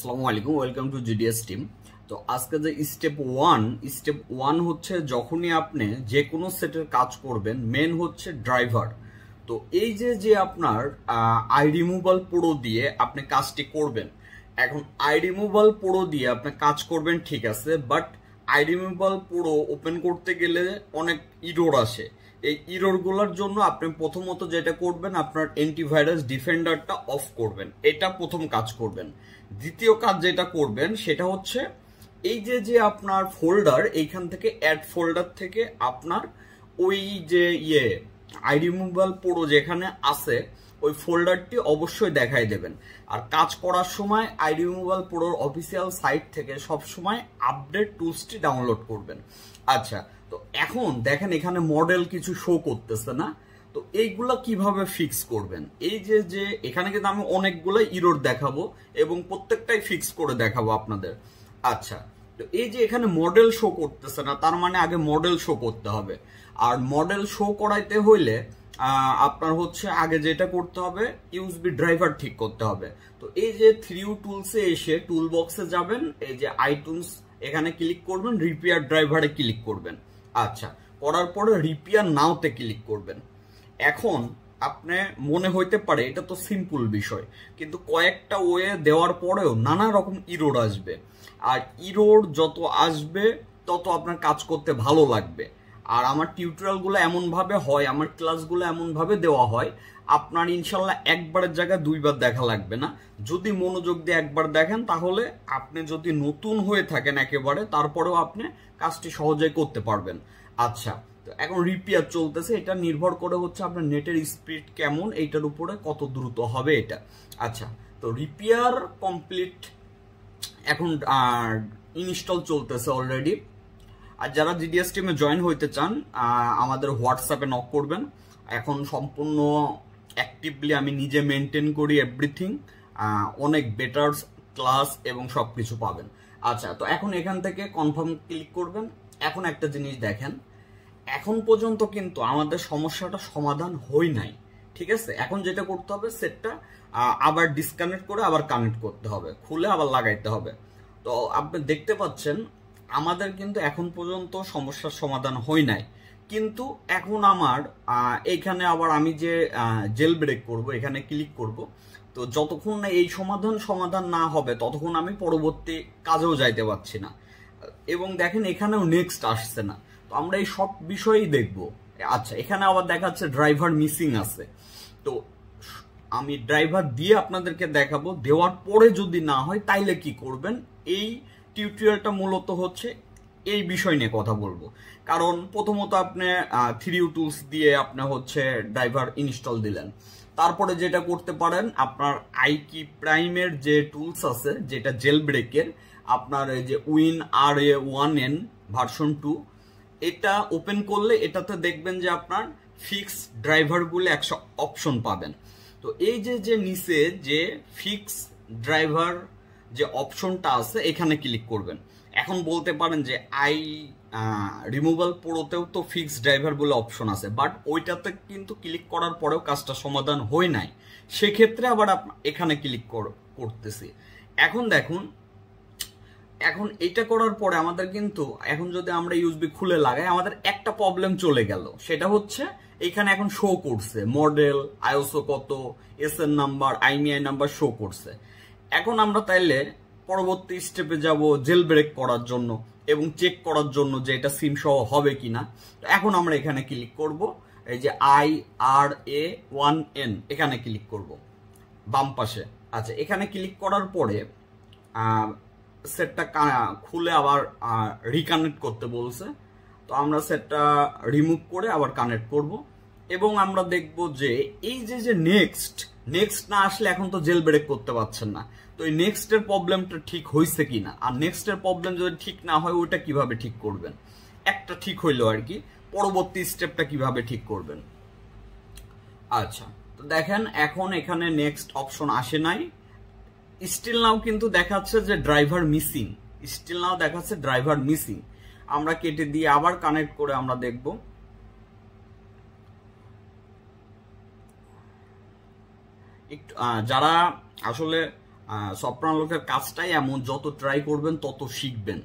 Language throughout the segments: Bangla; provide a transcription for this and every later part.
আসসালামু আলাইকুম, ওয়েলকাম টু জিডিএস টিম। তো আজকে যে স্টেপ ওয়ান হচ্ছে যখনই আপনি যে কোনো সেটের কাজ করবেন, মেন হচ্ছে ড্রাইভার। তো এই যে আপনার আই রিমুভাল প্রো দিয়ে আপনি কাজটি করবেন। এখন আই রিমুভাল প্রো দিয়ে আপনি কাজ করবেন, ঠিক আছে, but I removal pro open করতে গেলে অনেক ইরর আসে। এই ইররগুলোর জন্য আপনি প্রথমত যেটা করবেন, আপনার অ্যান্টিভাইরাস ডিফেন্ডারটা অফ করবেন। এটা প্রথম কাজ করবেন। দ্বিতীয় কাজ যেটা করবেন সেটা হচ্ছে এই যে আপনার ফোল্ডার, এইখান থেকে অ্যাড ফোল্ডার থেকে আপনার ওই যে আই রিমুভাল প্রো যেখানে আছে ওই ফোল্ডারটি অবশ্যই দেখাই দেবেন। আর কাজ করার সময় আই রিমুভাল প্রোর অফিসিয়াল সাইট থেকে সবসময় আপডেট টুলসটি ডাউনলোড করবেন। আচ্ছা, তো এখন দেখেন এখানে মডেল কিছু শো করতেছে না। তো এইগুলা কিভাবে ফিক্স করবেন? এই যে এখানে কিন্তু আমি অনেকগুলো ইরর দেখাবো এবং প্রত্যেকটাই ফিক্স করে দেখাবো আপনাদের। আচ্ছা, তো এই যে এখানে মডেল শো করতেছে না, তার মানে আগে মডেল শো করতে হবে। আর মডেল শো করাইতে হইলে আপনার হচ্ছে আগে যেটা করতে হবে, ইউএসবি ড্রাইভার ঠিক করতে হবে। তো এই যে 3U টুলসে এসে টুল বক্সে যাবেন, এই যে আইটুনস এখানে ক্লিক করবেন, রিপেয়ার ড্রাইভারে ক্লিক করবেন। আচ্ছা, করার পরে রিপেয়ার নাওতে ক্লিক করবেন। এখন আপনি মনে হইতে পারে এটা তো সিম্পল বিষয়, কিন্তু কয়েকটা ওয়ে দেওয়ার পরেও নানা রকম ইরোড আসবে। আর ইরোড যত আসবে তত আপনার কাজ করতে ভালো লাগবে। আর আমার টিউটোরিয়ালগুলো এমনভাবে হয়, আমার ক্লাসগুলো এমনভাবে দেওয়া হয়, আপনার ইনশাল্লাহ একবারের জায়গায় দুইবার দেখা লাগবে না। যদি মনোযোগ দিয়ে একবার দেখেন, তাহলে আপনি যদি নতুন হয়ে থাকেন একেবারে, তারপরেও আপনি কাজটি সহজেই করতে পারবেন। আচ্ছা, তো এখন রিপেয়ার চলতেছে, এটা নির্ভর করে হচ্ছে আপনার নেটের স্পিড কেমন, এইটার উপরে কত দ্রুত হবে এটা। আচ্ছা, তো রিপেয়ার কমপ্লিট, এখন ইনস্টল চলতেছে অলরেডি। আর যারা জিডিএস টিমে জয়েন হইতে চান, আমাদের হোয়াটসঅ্যাপে নক করবেন। এখন সম্পূর্ণ অ্যাক্টিভলি আমি নিজে মেনটেন করি এভরিথিং। অনেক বেটার ক্লাস এবং সব কিছু পাবেন। আচ্ছা, তো এখন এখান থেকে কনফার্ম ক্লিক করবেন। এখন একটা জিনিস দেখেন, এখন পর্যন্ত কিন্তু আমাদের সমস্যাটা সমাধান হয় নাই, ঠিক আছে। এখন যেটা করতে হবে, সেটটা আবার ডিসকানেক্ট করে আবার কানেক্ট করতে হবে, খুলে আবার লাগাইতে হবে। তো আপনি দেখতে পাচ্ছেন আমাদের কিন্তু এখন পর্যন্ত সমস্যার সমাধান হয় নাই। কিন্তু এখন আমার এইখানে আবার আমি যে জেল ব্রেক করব, এখানে ক্লিক করব। তো যতক্ষণ না এই সমাধান না হবে, ততক্ষণ আমি পরবর্তী কাজেও যাইতে পারছি না। এবং দেখেন এখানেও নেক্সট আসছে না। তো আমরা এই সব বিষয়ই দেখব। আচ্ছা, এখানে আবার দেখাচ্ছে ড্রাইভার মিসিং আছে। তো আমি ড্রাইভার দিয়ে আপনাদেরকে দেখাবো, দেওয়ার পরে যদি না হয় তাইলে কি করবেন। এই টিউটোরিয়ালটা মূলত হচ্ছে এই বিষয় নিয়ে কথা বলবো। কারণ প্রথমত আপনি 3U টুলস দিয়ে আপনি হচ্ছে ড্রাইভার ইনস্টল দিলেন, তারপরে যেটা করতে পারেন, আপনার আইকি প্রাইমের যে টুলস আছে, যেটা জেল ব্রেকের, আপনার এই যে WinRA1N ভার্সন 2, এটা ওপেন করলে এটাতে দেখবেন যে আপনার ফিক্স ড্রাইভার বলে একটা অপশন পাবেন। তো এই যে নিচে যে ফিক্স ড্রাইভার যে অপশনটা আছে, এখানে ক্লিক করবেন। এখন বলতে পারেন যে রিমুভাল প্রোতেও তো ফিক্স ড্রাইভার বলে অপশন আছে, বাট ওইটাতে কিন্তু ক্লিক করার পরেও কাজটা সমাধান হয় নাই। সেক্ষেত্রে আবার এখানে ক্লিক করতেছি। এখন দেখুন, এখন এটা করার পরে আমাদের কিন্তু এখন যদি আমরা ইউএসবি খুলে লাগাই, আমাদের একটা প্রবলেম চলে গেল। সেটা হচ্ছে এখানে এখন শো করছে মডেল, আইওসও কত, SN number, IMEI number show করছে। এখন আমরা তাইলে পরবর্তী স্টেপে যাব জেল ব্রেক করার জন্য এবং চেক করার জন্য যে এটা সিম সহ হবে কিনা। তো এখন আমরা এখানে ক্লিক করব, এই যে IRA1N এখানে ক্লিক করব বাম পাশে। আচ্ছা, এখানে ক্লিক করার পরে সেটটা খুলে আবার রিকানেক্ট করতে বলছে। তো আমরা সেটটা রিমুভ করে আবার কানেক্ট করব এবং আমরা দেখব যে এই যে নেক্সট না আসলে এখন তো জেল ব্রেক করতে পারছেন না। তো এই নেক্সটের প্রবলেমটা ঠিক হয়েছে কিনা, আর নেক্সটের প্রবলেম যদি ঠিক না হয়, ওইটা কিভাবে ঠিক করবেন, একটা ঠিক হইলো আর কি, পরবর্তী স্টেপটা কিভাবে ঠিক করবেন। আচ্ছা, তো দেখেন এখন এখানে নেক্সট অপশন আসে নাই। স্টিল নাও কিন্তু দেখাচ্ছে যে ড্রাইভার মিসিং, আমরা কেটে দিয়ে আবার কানেক্ট করে আমরা দেখব। একটু যারা আসলে সফটওয়্যার আনলকের কাজটাই এমন, যত ট্রাই করবেন তত শিখবেন।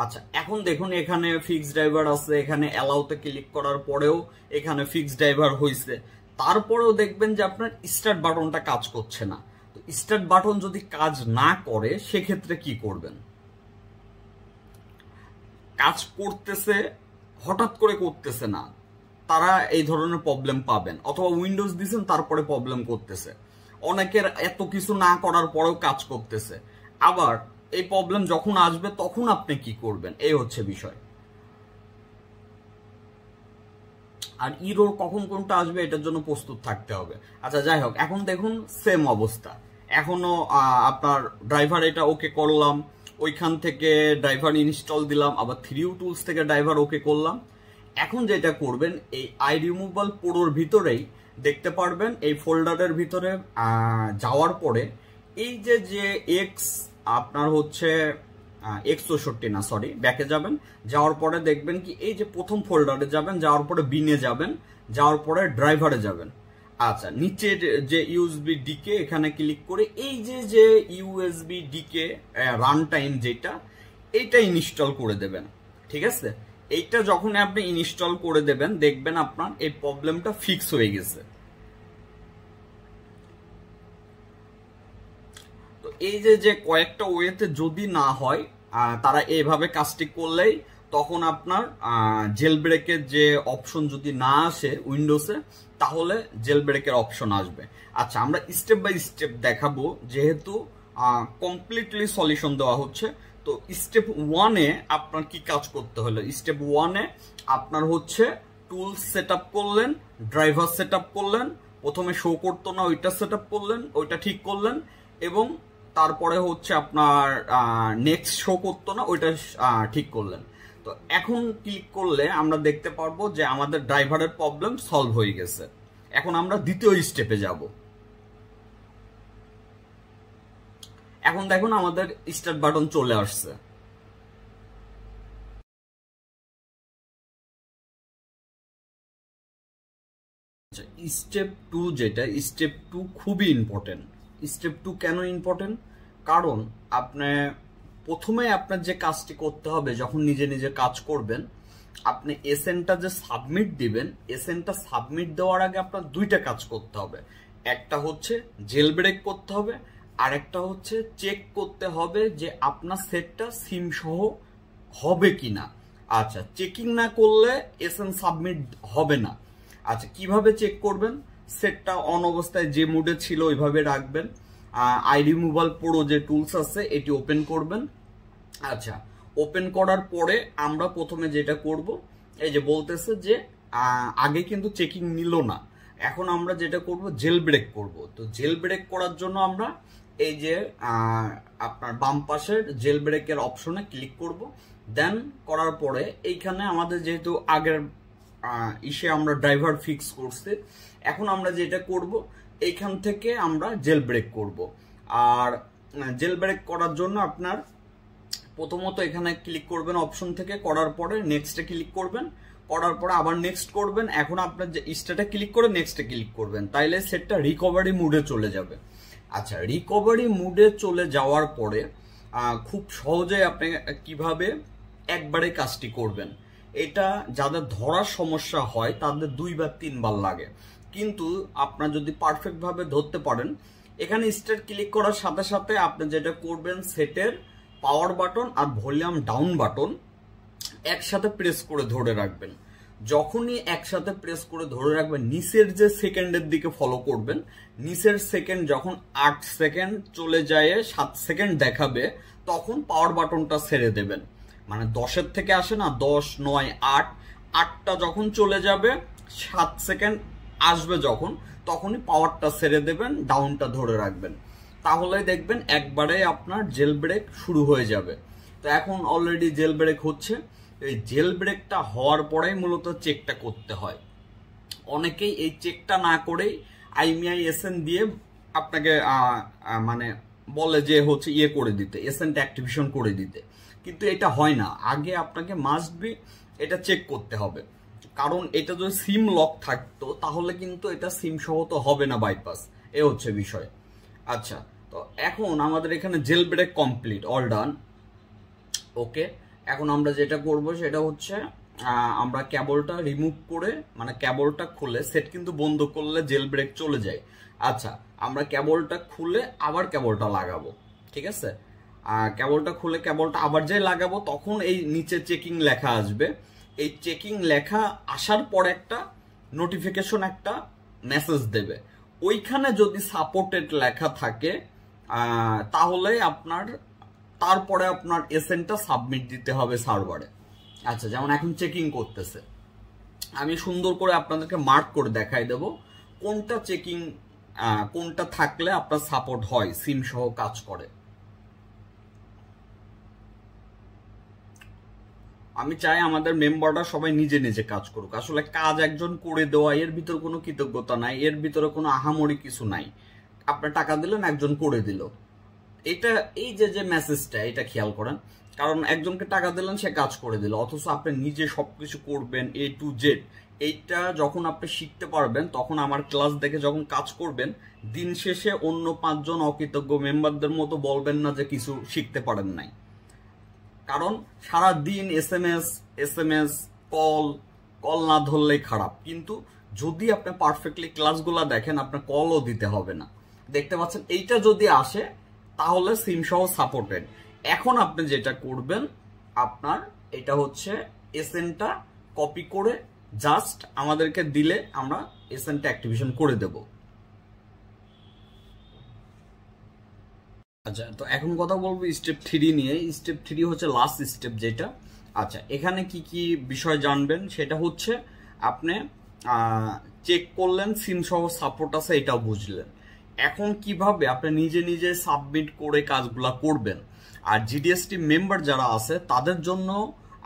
আচ্ছা, এখন দেখুন এখানে ফিক্সড ড্রাইভার আছে, এখানে অ্যালাউতে ক্লিক করার পরেও এখানে ফিক্সড ড্রাইভার হয়েছে, তারপরেও দেখবেন যে আপনার স্টার্ট বাটনটা কাজ করছে না। তো স্টার্ট বাটন যদি কাজ না করে সেক্ষেত্রে কি করবেন? কাজ করতেছে, হঠাৎ করে করতেছে না, তারা এই ধরনের প্রবলেম পাবেন। অথবা উইন্ডোজ দিয়েছেন তারপরে প্রবলেম করতেছে, অনেকের এত কিছু না করার পরেও কাজ করতেছে। আবার এই প্রবলেম যখন আসবে তখন আপনি কি করবেন, এই হচ্ছে বিষয়। আর ইরোর কখন কোনটা আসবে এটার জন্য প্রস্তুত থাকতে হবে। আচ্ছা যাই হোক, এখন দেখুন সেম অবস্থা, এখনো আপনার ড্রাইভার এটা ওকে করলাম, ওইখান থেকে ড্রাইভার ইনস্টল দিলাম, আবার 3U টুলস থেকে ড্রাইভার ওকে করলাম। এখন যেটা করবেন, এই আই রিমুভাল প্রোর ভিতরেই দেখতে পারবেন, এই ফোল্ডারের ভিতরে যাওয়ার পরে এই যে এক্স আপনার হচ্ছে X64 না, সরি, ব্যাকে যাবেন, যাওয়ার পরে দেখবেন কি এই যে প্রথম ফোল্ডারে যাবেন, যাওয়ার পরে বিনে যাবেন, যাওয়ার পরে ড্রাইভারে যাবেন। আচ্ছা, নিচে যে ইউএসবি ডিকে এখানে ক্লিক করে এই যে ইউএসবি ডিকে রান টাইম যেটা, এইটা ইনস্টল করে দেবেন। ঠিক আছে, এইটা যখন আপনি ইনস্টল করে দেবেন দেখবেন আপনার এই প্রবলেমটা ফিক্স হয়ে গেছে। তো এই যে কয়েকটা ওয়েতে যদি না হয়, তারা এইভাবে কাজটি করলেই তখন আপনার জেল ব্রেকের যে অপশন যদি না আসে উইন্ডোজে, তাহলে জেল ব্রেকের অপশন আসবে। আচ্ছা, আমরা স্টেপ বাই স্টেপ দেখাবো, যেহেতু কমপ্লিটলি সলিউশন দেওয়া হচ্ছে। তো স্টেপ 1-এ আপনার কি কাজ করতে হলো? স্টেপ 1-এ আপনার হচ্ছে টুলস সেট আপ করলেন, ড্রাইভার সেট আপ করলেন, প্রথমে শো করতো না ওইটা সেট আপ করলেন, ওইটা ঠিক করলেন, এবং তারপরে হচ্ছে আপনার নেক্সট শো করতো না ওইটা ঠিক করলেন। তো এখন ক্লিক করলে আমরা দেখতে পারবো যে আমাদের ড্রাইভারের প্রবলেম সলভ হয়ে গেছে। এখন আমরা দ্বিতীয় স্টেপে যাব। এখন দেখুন আমাদের স্টার্ট বাটন চলে আসছে। স্টেপ 2 যেটা, স্টেপ 2 খুবই ইম্পর্টেন্ট। স্টেপ 2 কেন ইম্পর্টেন্ট? কারণ আপনি প্রথমে আপনার যে কাজটি করতে হবে, যখন নিজে নিজে কাজ করবেন, আপনি এসএনটা যে সাবমিট দিবেন, এসএনটা সাবমিট দেওয়ার আগে আপনার দুইটা কাজ করতে হবে। একটা হচ্ছে জেল ব্রেক করতে হবে, আর একটা হচ্ছে চেক করতে হবে যে আপনার সেটটা সিম সহ হবে কিনা। আচ্ছা, চেকিং না করলে এসএন সাবমিট হবে না। আচ্ছা, কিভাবে চেক করবেন? সেটটা অন অবস্থায় যে মুডে ছিল ওইভাবে রাখবেন। আই রিমুভাল প্রো যে টুলস আছে এটি ওপেন করবেন। আচ্ছা, ওপেন করার পরে আমরা প্রথমে যেটা করব, এই যে বলতেছে যে আগে কিন্তু চেকিং নিল না, এখন আমরা যেটা করব জেল ব্রেক করব। তো জেল ব্রেক করার জন্য আমরা এই যে আপনার বাম পাশের জেল ব্রেকের অপশনে ক্লিক করব। দেন করার পরে এইখানে আমাদের যেহেতু আগের ইসে আমরা ড্রাইভার ফিক্স করছি, এখন আমরা যেটা করব এইখান থেকে আমরা জেল ব্রেক করব। আর জেল ব্রেক করার জন্য আপনার প্রথমত এখানে ক্লিক করবেন অপশন থেকে, করার পরে নেক্সটে ক্লিক করবেন, করার পরে আবার নেক্সট করবেন। এখন আপনার যে স্টেটে ক্লিক করে নেক্সটে ক্লিক করবেন, তাইলে সেটটা রিকভারি মুডে চলে যাবে। আচ্ছা, রিকভারি মুডে চলে যাওয়ার পরে খুব সহজে আপনি কিভাবে একবারে কাজটি করবেন, এটা যাদের ধরার সমস্যা হয় তাদের 2 বা 3 বার লাগে, কিন্তু আপনার যদি পারফেক্ট ভাবে ধরতে পারেন, এখানে স্টার্ট ক্লিক করার সাথে সাথে আপনি যেটা করবেন, সেটের পাওয়ার বাটন আর ভলিউম ডাউন বাটন একসাথে প্রেস করে ধরে রাখবেন। যখনই একসাথে প্রেস করে ধরে রাখবেন, নিচের যে সেকেন্ডের দিকে ফলো করবেন, নিচের সেকেন্ড যখন 8 সেকেন্ড চলে যায় 7 সেকেন্ড দেখাবে, তখন পাওয়ার বাটনটা ছেড়ে দেবেন। মানে 10-এর থেকে আসে না, 10, 9, 8, 8টা যখন চলে যাবে 7 সেকেন্ড আসবে যখন, তখনই পাওয়ারটা ছেড়ে দেবেন, ডাউনটা ধরে রাখবেন, তাহলে দেখবেন একবারে আপনার জেল ব্রেক শুরু হয়ে যাবে। তো এখন অলরেডি জেল ব্রেক হচ্ছে। এই জেল ব্রেকটা হওয়ার পরেই মূলত চেকটা করতে হয়। অনেকেই এই চেকটা না করেই আইএমইআই এসএন দিয়ে আপনাকে মানে বলে যে হচ্ছে ইয়ে করে দিতে, এসএনটা অ্যাক্টিভেশন করে দিতে, কিন্তু এটা হয় না। আগে আপনাকে মাস্ট বি এটা চেক করতে হবে, কারণ এটা যদি সিম লক থাকতো তাহলে কিন্তু এটা সিম সহ তো হবে না বাইপাস, এ হচ্ছে বিষয়। আচ্ছা, তো এখন আমাদের এখানে jail break complete, all done. Okay, এখন আমরা যেটা করব সেটা হচ্ছে আমরা কেবলটা রিমুভ করে, মানে কেবলটা খুলে, সেট কিন্তু বন্ধ করলে জেল ব্রেক চলে যায়। আচ্ছা, আমরা কেবলটা খুলে আবার কেবলটা লাগাবো, ঠিক আছে? কেবলটা খুলে কেবলটা আবার যে লাগাবো তখন এই নিচে চেকিং লেখা আসবে। এই চেকিং লেখা আসার পর একটা নোটিফিকেশন, একটা মেসেজ দেবে। ওইখানে যদি সাপোর্টেড লেখা থাকে তাহলে তারপরে আপনার এসএনটা সাবমিট দিতে হবে সার্ভারে। আচ্ছা, যেমন এখন চেকিং করতেছে, আমি সুন্দর করে আপনাদেরকে মার্ক করে দেখাই দেব কোনটা চেকিং, কোনটা থাকলে আপনার সাপোর্ট হয়, সিম সহ কাজ করে। আমি চাই আমাদের মেম্বাররা সবাই নিজে নিজে কাজ করুক। আসলে কাজ একজন করে দেওয়া, এর ভিতর কোনো কৃতজ্ঞতা নাই, এর ভিতরে কোনো আহামরি কিছু নাই। আপনার টাকা দিলেন, একজন করে দিল, এটা এই যে মেসেজটা, এটা খেয়াল করেন। কারণ একজনকে টাকা দিলেন, সে কাজ করে দিল, অথচ আপনি নিজে সবকিছু করবেন A to Z। এইটা যখন আপনি শিখতে পারবেন, তখন আমার ক্লাস দেখে যখন কাজ করবেন, দিন শেষে অন্য 5 জন অকৃতজ্ঞ মেম্বারদের মতো বলবেন না যে কিছু শিখতে পারেন নাই। কারণ সারা দিন এসএমএস কল না ধরলেই খারাপ, কিন্তু যদি আপনি পারফেক্টলি ক্লাসগুলো দেখেন, আপনার কলও দিতে হবে না। দেখতে পাচ্ছেন, এইটা যদি আসে তাহলে সিম সহ সাপোর্টেড। এখন আপনি যেটা করবেন, আপনার এটা হচ্ছে এসএনটা কপি করে জাস্ট আমাদেরকে দিলে আমরা এসএনটা অ্যাক্টিভেশন করে দেব। আচ্ছা, তো এখন কথা বলবো স্টেপ 3 নিয়ে। স্টেপ 3 হচ্ছে লাস্ট স্টেপ যেটা। আচ্ছা, এখানে কি কি বিষয় জানবেন সেটা হচ্ছে, আপনি চেক করলেন সিম সহ সাপোর্ট আছে, এটাও বুঝলেন। এখন কিভাবে আপনি নিজে নিজে সাবমিট করে কাজগুলা করবেন। আর জিডিএস টিম মেম্বার যারা আছে তাদের জন্য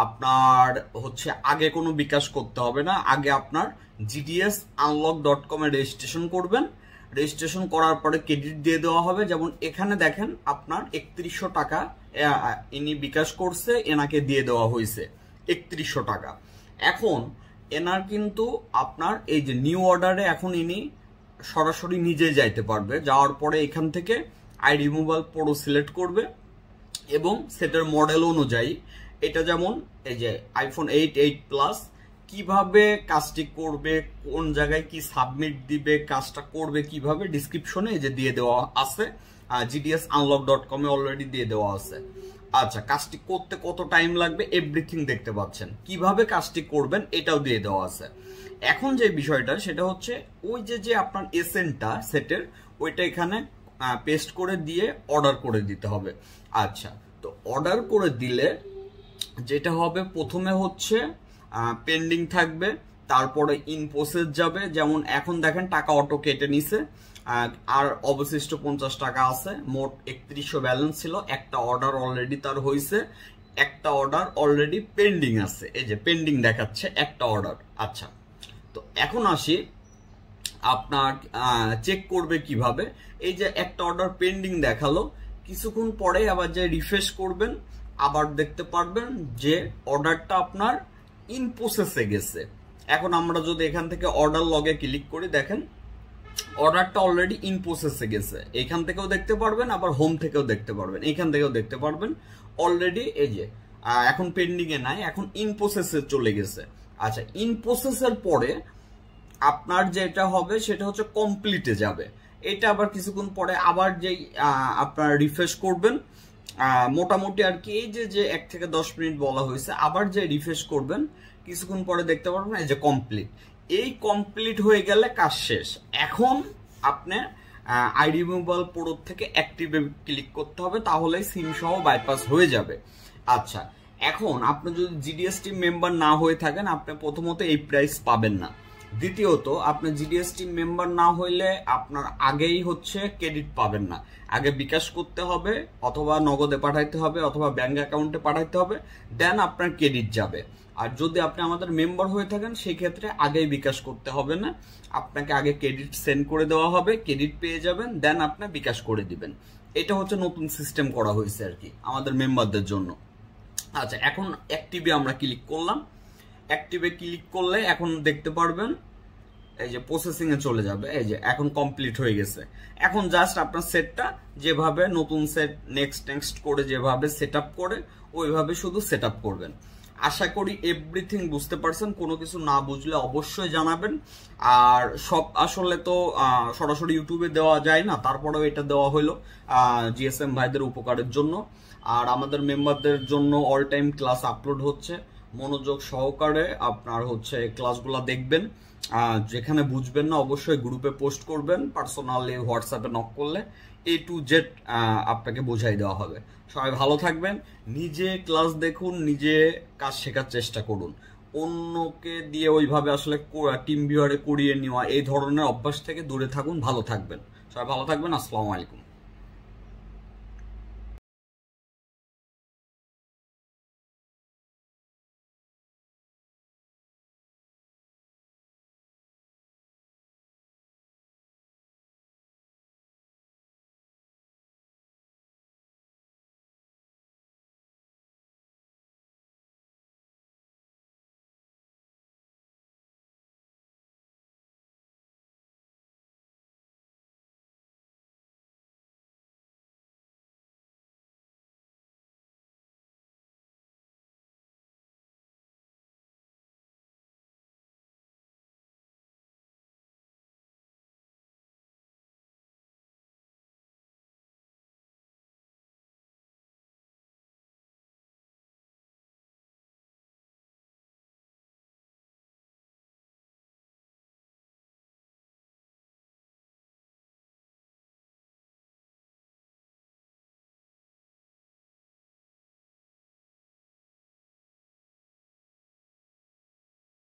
আপনার হচ্ছে আগে কোনো বিকাশ করতে হবে না। আগে আপনার gdsunlock.com এ রেজিস্ট্রেশন করবেন। রেজিস্ট্রেশন করার পরে ক্রেডিট দিয়ে দেওয়া হবে। যেমন এখানে দেখেন, আপনার 3100 টাকা ইনি বিকাশ করছে, এনাকে দিয়ে দেওয়া হয়েছে 3100 টাকা। এখন এনার কিন্তু আপনার এই যে নিউ অর্ডারে এখন ইনি সরাসরি নিজে যাইতে পারবে। যাওয়ার পরে এখান থেকে আই রিমুভাল প্রো সিলেক্ট করবে এবং সেটার মডেল অনুযায়ী, এটা যেমন এই যে আইফোন 8 প্লাস, কিভাবে কাজটি করবে, কোন জায়গায় কি সাবমিট দিবে, কাজটা করবে কিভাবে, ডিসক্রিপশনে এই যে দিয়ে দেওয়া আছে, gdsunlock.com এ অলরেডি দিয়ে দেওয়া আছে। আচ্ছা, কাজটি করতে কত টাইম লাগবে, এভরিথিং দেখতে পাচ্ছেন। কিভাবে কাজটি করবেন এটাও দিয়ে দেওয়া আছে। এখন যে বিষয়টা সেটা হচ্ছে, ওই যে আপনার এসএনটা সেটের, ওইটা এখানে পেস্ট করে দিয়ে অর্ডার করে দিতে হবে। আচ্ছা, তো অর্ডার করে দিলে যেটা হবে, প্রথমে হচ্ছে পেন্ডিং থাকবে, তারপরে ইন প্রসেস যাবে। যেমন এখন দেখেন টাকা অটো কেটে নিছে, আর অবশিষ্ট 50 টাকা আছে। মোট 3100 ব্যালেন্স ছিল। একটা অর্ডার অলরেডি তার হয়েছে, একটা অর্ডার অলরেডি পেন্ডিং আছে, এই যে পেন্ডিং দেখাচ্ছে একটা অর্ডার। আচ্ছা, তো এখন আসি, আপনার চেক করবে কিভাবে। এই যে একটা অর্ডার পেন্ডিং দেখালো, কিছুক্ষণ পরে আবার যে রিফ্রেশ করবেন, আবার দেখতে পারবেন যে অর্ডারটা আপনার ইন প্রসেসে গেছে। এখন আমরা যদি এখান থেকে অর্ডার লগে ক্লিক করি, দেখেন অর্ডারটা অলরেডি ইন প্রসেসে গেছে। এখান থেকেও দেখতে পারবেন, আবার হোম থেকেও দেখতে পারবেন, এখান থেকেও দেখতে পারবেন। অলরেডি এই যে এখন পেন্ডিং এ নাই, এখন ইন প্রসেসে চলে গেছে। আচ্ছা, ইন প্রসেসের পরে আপনার যেটা হবে সেটা হচ্ছে কমপ্লিটে যাবে। এটা আবার কিছুক্ষণ পরে আবার যেই আপনার রিফ্রেশ করবেন, মোটামুটি আর কি এই যে 1 থেকে 10 মিনিট বলা হয়েছে, আবার যে রিফ্রেশ করবেন কিছুক্ষণ পরে দেখতে পারবেন এই যে কমপ্লিট। এই কমপ্লিট হয়ে গেলে কাজ শেষ। এখন আপনি আই রিমুভাল প্রো থেকে অ্যাক্টিভে ক্লিক করতে হবে, তাহলেই সিম সহ বাইপাস হয়ে যাবে। আচ্ছা, এখন আপনি যদি জিডিএস টিম মেম্বার না হয়ে থাকেন, আপনি প্রথমত এই প্রাইস পাবেন না। দ্বিতীয়ত, আপনি জিডিএস টিম মেম্বার না হইলে আপনার আগেই হচ্ছে ক্রেডিট পাবেন না। আগে বিকাশ করতে হবে, অথবা নগদে পাঠাইতে হবে, অথবা ব্যাংক অ্যাকাউন্টে পাঠাইতে হবে, দেন আপনার ক্রেডিট যাবে। আর যদি আপনি আমাদের মেম্বার হয়ে থাকেন, সেই ক্ষেত্রে আগেই বিকাশ করতে হবে না, আপনাকে আগে ক্রেডিট সেন্ড করে দেওয়া হবে, ক্রেডিট পেয়ে যাবেন, দেন আপনি বিকাশ করে দিবেন। এটা হচ্ছে নতুন সিস্টেম করা হয়েছে আর কি আমাদের মেম্বারদের জন্য। আচ্ছা, এখন অ্যাক্টিভে আমরা ক্লিক করলাম। অ্যাক্টিভে ক্লিক করলে এখন দেখতে পারবেন এই যে প্রসেসিং এ চলে যাবে। এই যে এখন কমপ্লিট হয়ে গেছে। এখন জাস্ট আপনার সেটটা যেভাবে নতুন সেট নেক্সট করে যেভাবে সেট আপ করে ওইভাবে শুধু সেট আপ করবেন। আশা করি এভরিথিং বুঝতে পারছেন। কোনো কিছু না বুঝলে অবশ্যই জানাবেন। আর সব আসলে তো সরাসরি ইউটিউবে দেওয়া যায় না, তারপরেও এটা দেওয়া হলো জিএসএম ভাইদের উপকারের জন্য। আর আমাদের মেম্বারদের জন্য অল টাইম ক্লাস আপলোড হচ্ছে, মনোযোগ সহকারে আপনার হচ্ছে ক্লাসগুলো দেখবেন। যেখানে বুঝবেন না অবশ্যই গ্রুপে পোস্ট করবেন, পার্সোনালি হোয়াটসঅ্যাপে নক করলে A to Z আপনাকে বোঝাই দেওয়া হবে। সবাই ভালো থাকবেন, নিজে ক্লাস দেখুন, নিজে কাজ শেখার চেষ্টা করুন। অন্যকে দিয়ে ওইভাবে আসলে টিম ভিউয়ারে করিয়ে নেওয়া এই ধরনের অভ্যাস থেকে দূরে থাকুন। ভালো থাকবেন, সবাই ভালো থাকবেন। আসসালামু আলাইকুম।